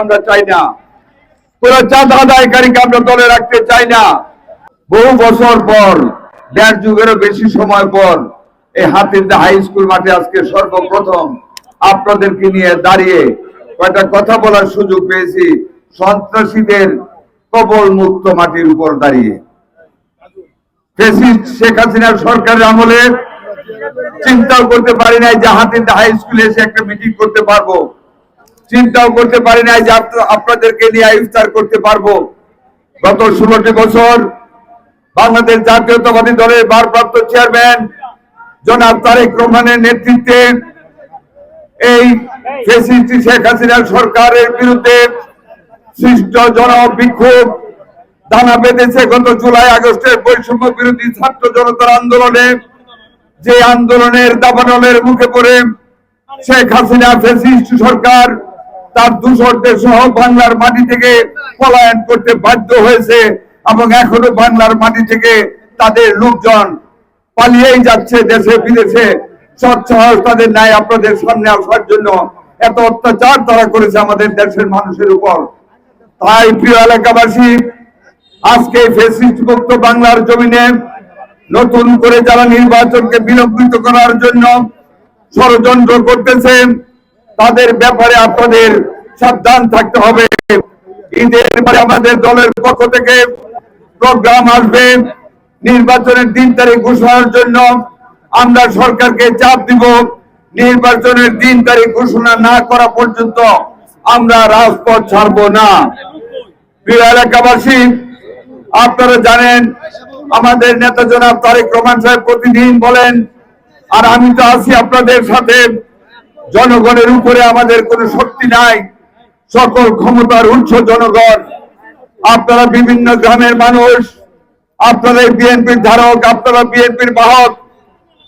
আমরা চাই না, কোন চাঁদা আদায়কারীকে আমরা দলে রাখতে চাই না। বহু বছর পর, দেড় যুগেরও বেশি সময় পর এই হাতিরদা হাই স্কুল মাঠে আজকে সর্বপ্রথম আপনাদেরকে নিয়ে দাঁড়িয়ে কয়টা কথা বলার সুযোগ পেয়েছি। সন্ত্রাসীদের কবল মুক্ত মাটির উপর দাঁড়িয়ে ফ্যাসিস্ট শেখ হাসিনার সরকারের আমলে চিন্তাও করতে পারি নাই যে হাতিরদা হাই স্কুলে এসে একটা মিটিং করতে পারবো, চিন্তাও করতে পারি নাই যে আপনাদেরকে নিয়ে ইফতার করতে পারবো। গত 16টি বছর বাংলাদেশ জাতীয়তাবাদী দলের ভারপ্রাপ্ত চেয়ারম্যান জনাব তারেক রহমানের নেতৃত্বে এই ফ্যাসিস্ট শেখ হাসিনার সরকারের বিরুদ্ধে সৃষ্ট জনবিক্ষোভ দানা বেঁধেছে। গত জুলাই আগস্টের বৈষম্য বিরোধী ছাত্র জনতার আন্দোলনে, যে আন্দোলনের দাবানলের মুখে পড়ে শেখ হাসিনা ফ্যাসিস্ট সরকার তার দূষরদের সহ বাংলার মাটি থেকে পলায়ন করতে বাধ্য হয়েছে এবং এখনো বাংলার মাটি থেকে তাদের লোকজন পালিয়েই যাচ্ছে দেশে বিদেশে। সৎসাহস তাদের নাই আপনাদের সামনে আসার জন্য। এত অত্যাচার তারা করেছে আমাদের দেশের মানুষের উপর। তাই প্রিয় এলাকাবাসী, আজকে ফ্যাসিস্ট মুক্ত বাংলার জমিনে নতুন করে যারা নির্বাচনকে বিলম্বিত করার জন্য ষড়যন্ত্র করতেছে, তাদের ব্যাপারে আপনাদের সাবধান থাকতে হবে। ঈদের পরে আমাদের দলের পক্ষ থেকে প্রোগ্রাম আসবে নির্বাচনের 3 তারিখ ঘোষণার জন্য। আমরা সরকারকে চাপ দিব, নির্বাচনের 3 তারিখ ঘোষণা না করা পর্যন্ত আমরা রাজপথ ছাড়বো না। প্রিয় এলাকাবাসী, আপনারা জানেন আমাদের নেতা জনাব তারেক রহমান সাহেব প্রতিদিন বলেন, আর আমি তো আছি আপনাদের সাথে, জনগণের উপরে আমাদের কোনো শক্তি নাই, সকল ক্ষমতার উৎস জনগণ। আপনারা বিভিন্ন গ্রামের মানুষ, আপনারা বিএনপির ধারক, আপনারা বিএনপির বাহক।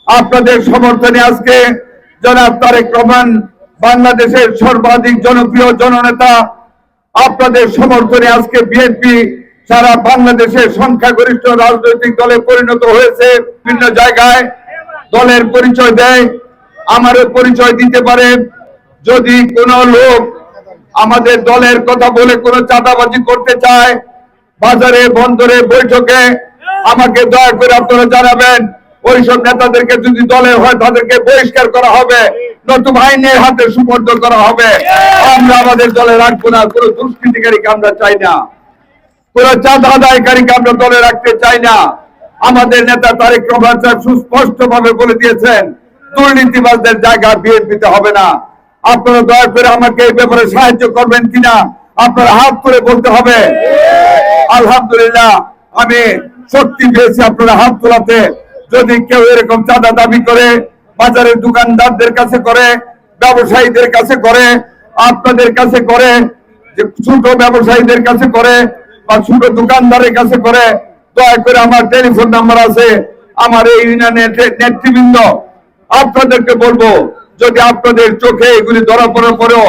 আপনাদের সমর্থনে আজকে জনাব তারেক রহমান বাংলাদেশের সর্বাধিক জনপ্রিয় জননেতা। আপনাদের সমর্থনে আজকে বিএনপি সারা বাংলাদেশের সংখ্যাগরিষ্ঠ রাজনৈতিক দলে পরিণত হয়েছে। বিভিন্ন জায়গায় দলের পরিচয় দেয়, আমারও পরিচয় দিতে পারে। যদি কোনো লোক আমাদের দলের কথা বলে কোনো চাঁদাবাজি করতে চায়, বাজারে বন্দরে বৈঠকে, আমাকে দয়া করে আপনারা জানাবেন। ওইসব নেতাদেরকে যদি দলে হয় তাদেরকে বহিষ্কার করা হবে, নতুবা আইনের হাতে সুপর্দ করা হবে। আমরা আমাদের দলে রাখবো না। কোনো দুষ্কৃতিকারীকে আমরা চাই না, কোন চাঁদা আদায়কারীকে আমরা দলে রাখতে চাই না। আমাদের নেতা তারেক রহমান সাহেব সুস্পষ্ট ভাবে বলে দিয়েছেন, দুর্নীতিবাজদের জায়গা বিএনপিতে হবে না। আপনারা দয়া করে আমাকে এই ব্যাপারে সাহায্য করবেন কিনা আপনারা হাত করে বলতে হবে। আলহামদুলিল্লাহ, আমি শক্তি পেয়েছি আপনারা হাত তোলাতে। যদি কেউ এরকম চাঁদা দাবি করে, বাজারের দোকানদারদের কাছে করে, ব্যবসায়ীদের কাছে করে, আপনাদের কাছে করে, যে ছোট ব্যবসায়ীদের কাছে করে বা ছোট দোকানদারের কাছে করে, দয়া করে আমার টেলিফোন নাম্বার আছে, আমার এই ইউনিয়নের নেতৃবৃন্দ, আপনাদেরকে বলবো, যদি আপনাদের চোখে এগুলি ধরা পড়ার পরেও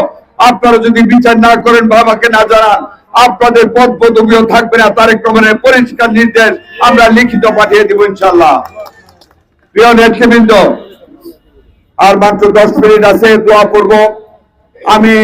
আপনারা যদি বিচার না করেন বা আমাকে না জানান, আপনাদের পদ পদবিও থাকবে না। তারেক রহমানের পরিষ্কার নির্দেশ আমরা লিখিত পাঠিয়ে দিব ইনশাআল্লাহ। প্রিয় নেতৃবৃন্দ, আর মাত্র 10 মিনিট আছে, দোয়া করব। আমি